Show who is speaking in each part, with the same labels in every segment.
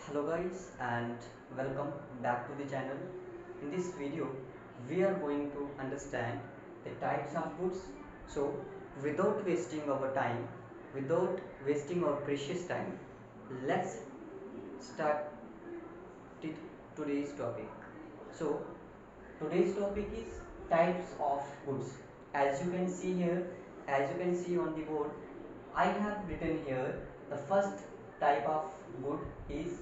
Speaker 1: Hello guys and welcome back to the channel. In this video we are going to understand the types of goods. So without wasting our time, without wasting our precious time, let's start today's topic. So today's topic is types of goods. As you can see here, as you can see on the board, I have written here the first type of good is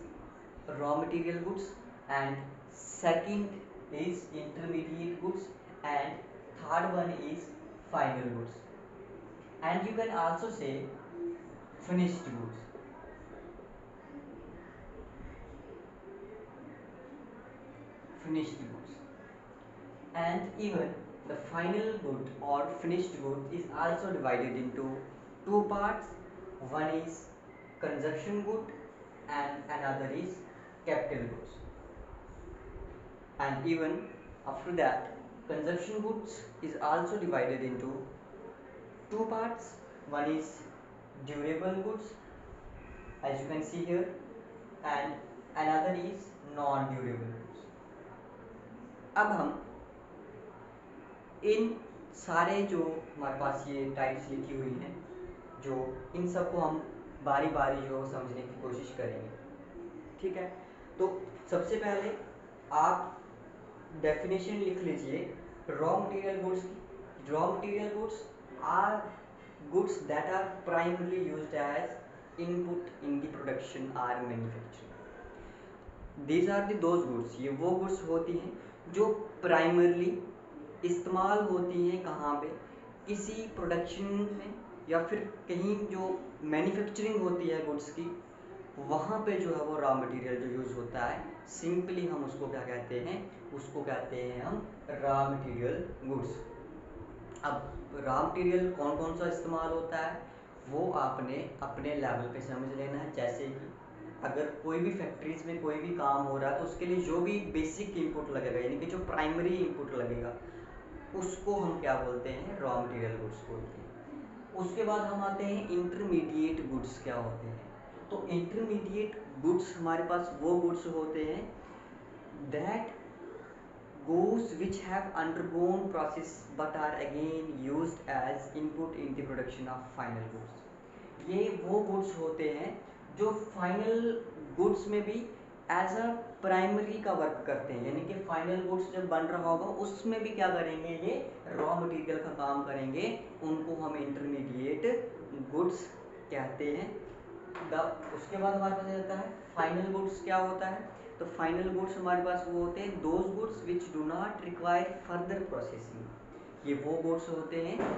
Speaker 1: raw material goods, and second is intermediate goods, and third one is final goods, and you can also say finished goods. Finished goods. And even the final good or finished good is also divided into two parts. One is consumption good and another is capital goods. And even after that, consumption goods is also divided into two parts. One is durable goods, as you can see here, and another is non durable goods. अब हम इन सारे जो हमारे पास ये types लिखी हुई हैं, जो इन सबको हम बारी बारी जो समझने की कोशिश करेंगे, ठीक है। तो सबसे पहले आप डेफिनेशन लिख लीजिए रॉ मटेरियल गुड्स की। Raw material goods are goods that are primarily used as input in the production or manufacturing. These are the those goods, ये वो goods होती हैं जो प्राइमरली इस्तेमाल होती हैं कहाँ पे, किसी प्रोडक्शन में या फिर कहीं जो मैन्युफैक्चरिंग होती है गुड्स की, वहाँ पे जो है वो रॉ मटेरियल जो यूज़ होता है, सिंपली हम उसको क्या कहते हैं, उसको कहते हैं हम रॉ मटेरियल गुड्स। अब रॉ मटेरियल कौन कौन सा इस्तेमाल होता है वो आपने अपने लेवल पे समझ लेना है। जैसे कि अगर कोई भी फैक्ट्रीज में कोई भी काम हो रहा है तो उसके लिए जो भी बेसिक इनपुट लगेगा, यानी कि जो प्राइमरी इनपुट लगेगा, उसको हम क्या बोलते हैं, रॉ मटेरियल गुड्स बोलते हैं। उसके बाद हम आते हैं इंटरमीडिएट गुड्स क्या होते हैं। तो इंटरमीडिएट गुड्स हमारे पास वो गुड्स होते हैं that goods which have undergone process but are again used as input in the production of final goods. ये वो गुड्स होते हैं जो फाइनल गुड्स में भी एज अ प्राइमरी का वर्क करते हैं, यानी कि फाइनल गुड्स जब बन रहा होगा उसमें भी क्या करेंगे, ये रॉ मटेरियल का काम करेंगे, उनको हम इंटरमीडिएट गुड्स कहते हैं। उसके बाद हमारे पास आता है फाइनल गुड्स क्या होता है। तो फाइनल गुड्स हमारे पास वो होते हैं those goods which do not require further processing. ये वो गुड्स होते हैं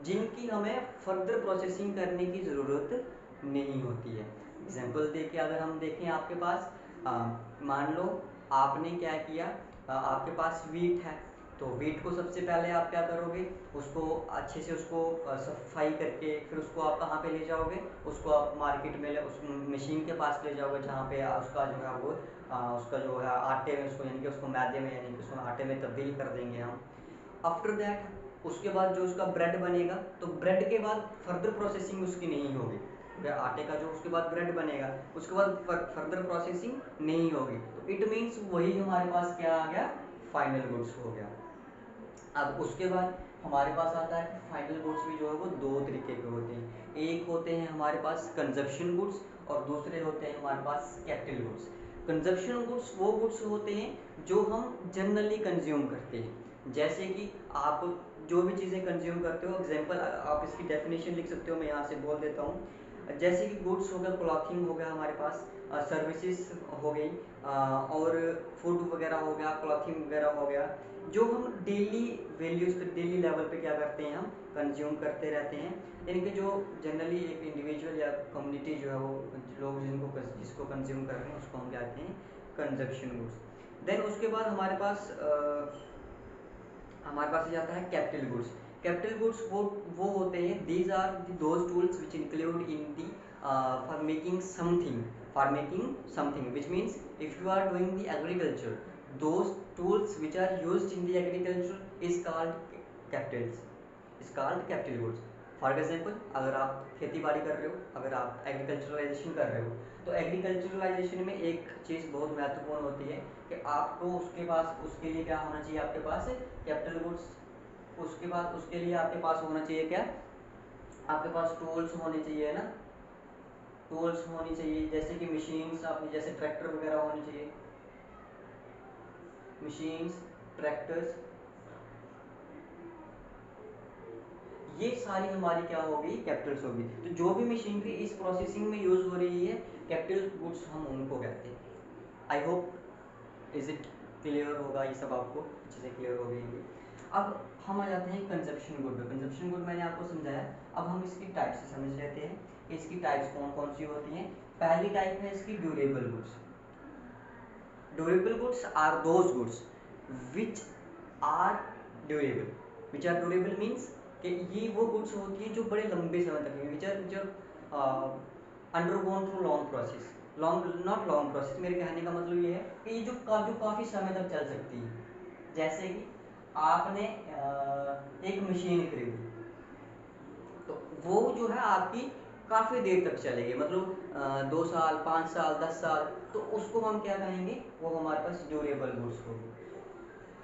Speaker 1: जिनकी हमें फर्दर प्रोसेसिंग करने की ज़रूरत नहीं होती है। एग्जाम्पल देखिए, अगर हम देखें आपके पास मान लो आपने क्या किया, आपके पास वीट है, तो वीट को सबसे पहले आप क्या करोगे, उसको अच्छे से उसको सफाई करके फिर उसको आप कहाँ पे ले जाओगे, उसको आप मार्केट में उस मशीन के पास ले जाओगे जहाँ पे उसका जो है वो उसका जो है आटे में उसको, यानी कि उसको मैदे में, यानी कि उसको आटे में तब्दील कर देंगे हम। आफ्टर दैट उसके बाद जो उसका ब्रेड बनेगा, तो ब्रेड के बाद फर्दर प्रोसेसिंग उसकी नहीं होगी। आटे का जो उसके बाद ब्रेड बनेगा उसके बाद फर्दर प्रोसेसिंग नहीं होगी, तो इट मीन्स वही हमारे पास क्या आ गया, फाइनल गुड्स हो गया। अब उसके बाद हमारे पास आता है कि फाइनल गुड्स भी जो है वो दो तरीके के होते हैं। एक होते हैं हमारे पास कंजप्शन गुड्स और दूसरे होते हैं हमारे पास कैपिटल गुड्स। कंजप्शन गुड्स वो गुड्स होते हैं जो हम जनरली कंज्यूम करते हैं। जैसे कि आप जो भी चीज़ें कंज्यूम करते हो, एग्जांपल आप इसकी डेफिनेशन लिख सकते हो, मैं यहाँ से बोल देता हूँ। जैसे कि गुड्स हो गया, क्लॉथिंग हो गया हमारे पास, सर्विसेज हो गई, और फूड वगैरह हो गया, क्लॉथिंग वगैरह हो गया, जो हम डेली वैल्यूज़ पे, डेली लेवल पे क्या करते हैं, हम कंज्यूम करते रहते हैं। यानी कि जो जनरली एक इंडिविजुअल या कम्युनिटी जो है वो लोग जिसको कंज्यूम कर रहे हैं उसको हम कहते हैं कंजप्शन गुड्स। देन उसके बाद हमारे पास जाता है कैपिटल गुड्स। कैपिटल गुड्स वो होते हैं, these are those tools which include in the for making something which means if you are doing the agriculture, those tools which are used in the agriculture is called capital goods. For example अगर आप खेती बाड़ी कर रहे हो, अगर आप एग्रीकल्चरलाइजेशन कर रहे हो, तो एग्रीकल्चरलाइजेशन में एक चीज़ बहुत महत्वपूर्ण होती है कि आपको उसके पास, उसके लिए क्या होना चाहिए आपके पास, कैपिटल गुड्स। उसके बाद उसके लिए आपके पास होना चाहिए क्या, आपके पास टूल्स होने चाहिए ना, टूल्स होनी चाहिए, जैसे कि मशीन्स, आपने जैसे ट्रैक्टर वगैरह होने चाहिए, मशीन्स, ट्रैक्टर्स, ये सारी हमारी क्या होगी, कैपिटल्स होगी। तो जो भी मशीनरी इस प्रोसेसिंग में यूज हो रही है, कैपिटल गुड्स हम उनको कहते हैं। I hope is it clear होगा, ये सब आपको अच्छे से क्लियर हो गई। अब हम आ जाते हैं कंजप्शन गुड पे। कंजप्शन गुड मैंने आपको समझाया, अब हम इसकी टाइप से समझ लेते हैं कि इसकी टाइप्स कौन कौन सी होती हैं। पहली टाइप है इसकी durable goods. Durable goods are those goods which are durable. Which are durable means कि ये वो गुड्स होती हैं जो बड़े लंबे समय तक, which are undergone through long process, long not long process, मेरे कहने का मतलब ये है कि ये जो काफ़ी समय तक चल सकती है। जैसे कि आपने एक मशीन खरीदी, तो वो जो है आपकी काफ़ी देर तक चलेगी, मतलब 2 साल, 5 साल, 10 साल, तो उसको हम क्या कहेंगे, वो हमारे पास ड्यूरेबल गुड्स होगी।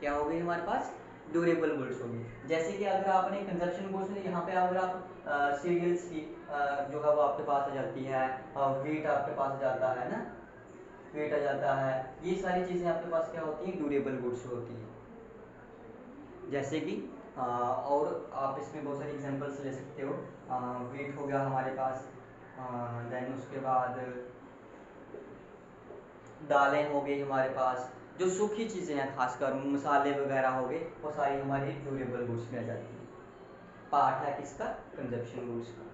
Speaker 1: क्या होगी हमारे पास, ड्यूरेबल गुड्स होगी। जैसे कि अगर आपने कंजप्शन गुड्स में, यहाँ पे अगर आप सीरियल्स की जो है वो आपके पास आ जाती है, वीट आपके पास आ जाता है ना, वीट आ जाता है, ये सारी चीज़ें आपके पास क्या होती हैं, ड्यूरेबल गुड्स होती हैं। जैसे कि और आप इसमें बहुत सारी एग्जांपल्स ले सकते हो, वीट हो गया हमारे पास, देन उसके बाद दालें हो गई हमारे पास, जो सूखी चीज़ें हैं खासकर मसाले वगैरह हो गए, वो सारी हमारी ड्यूरेबल गुड्स में आ जाती हैं। पार्ट है किसका, कंजप्शन गुड्स का।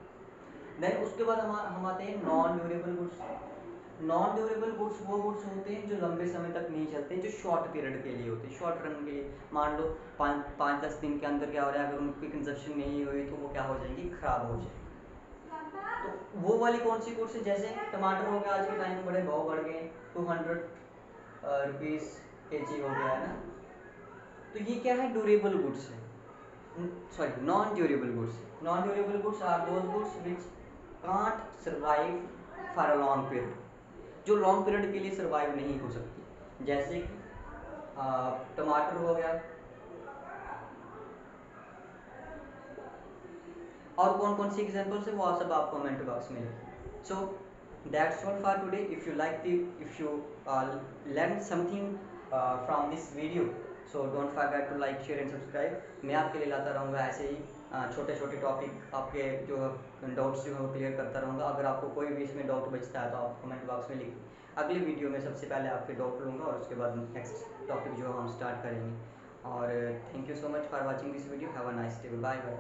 Speaker 1: देन उसके बाद हम आते हैं non durable goods. Non durable goods वो गुड्स होते हैं जो लंबे समय तक नहीं चलते, जो शॉर्ट पीरियड के लिए होते हैं, शॉर्ट रन के लिए। मान लो 5-10 दिन के अंदर क्या हो रहा है, अगर उनकी कंजप्शन नहीं हुई तो वो क्या हो जाएंगी, खराब हो जाएंगी। तो वो वाली कौन सी गुड्स है, जैसे टमाटर हो गया, आज के टाइम में बड़े भाव बढ़ गए, 200 रुपीज़ kg हो गया है ना, तो ये क्या है, ड्यूरेबल गुड्स है, sorry non durable goods. Non durable goods are those goods which can't survive for a long period, जो लॉन्ग पीरियड के लिए सर्वाइव नहीं हो सकती। जैसे कि टमाटर हो गया, और कौन कौन सी एग्जांपल्स है वो सब आप कमेंट बॉक्स में लिखिए। So that's all for today. If you learn something from this video, so don't forget to like, share and subscribe। मैं आपके लिए लाता रहूँगा ऐसे ही छोटे छोटे टॉपिक, आपके जो डाउट्स जो है वो क्लियर करता रहूँगा। अगर आपको कोई भी इसमें डाउट बचता है तो आप कमेंट बॉक्स में लिखिए। अगली वीडियो में सबसे पहले आपके डाउट लूँगा और उसके बाद नेक्स्ट टॉपिक जो हम स्टार्ट करेंगे। और thank you so much for watching this video. Have a nice day, bye bye.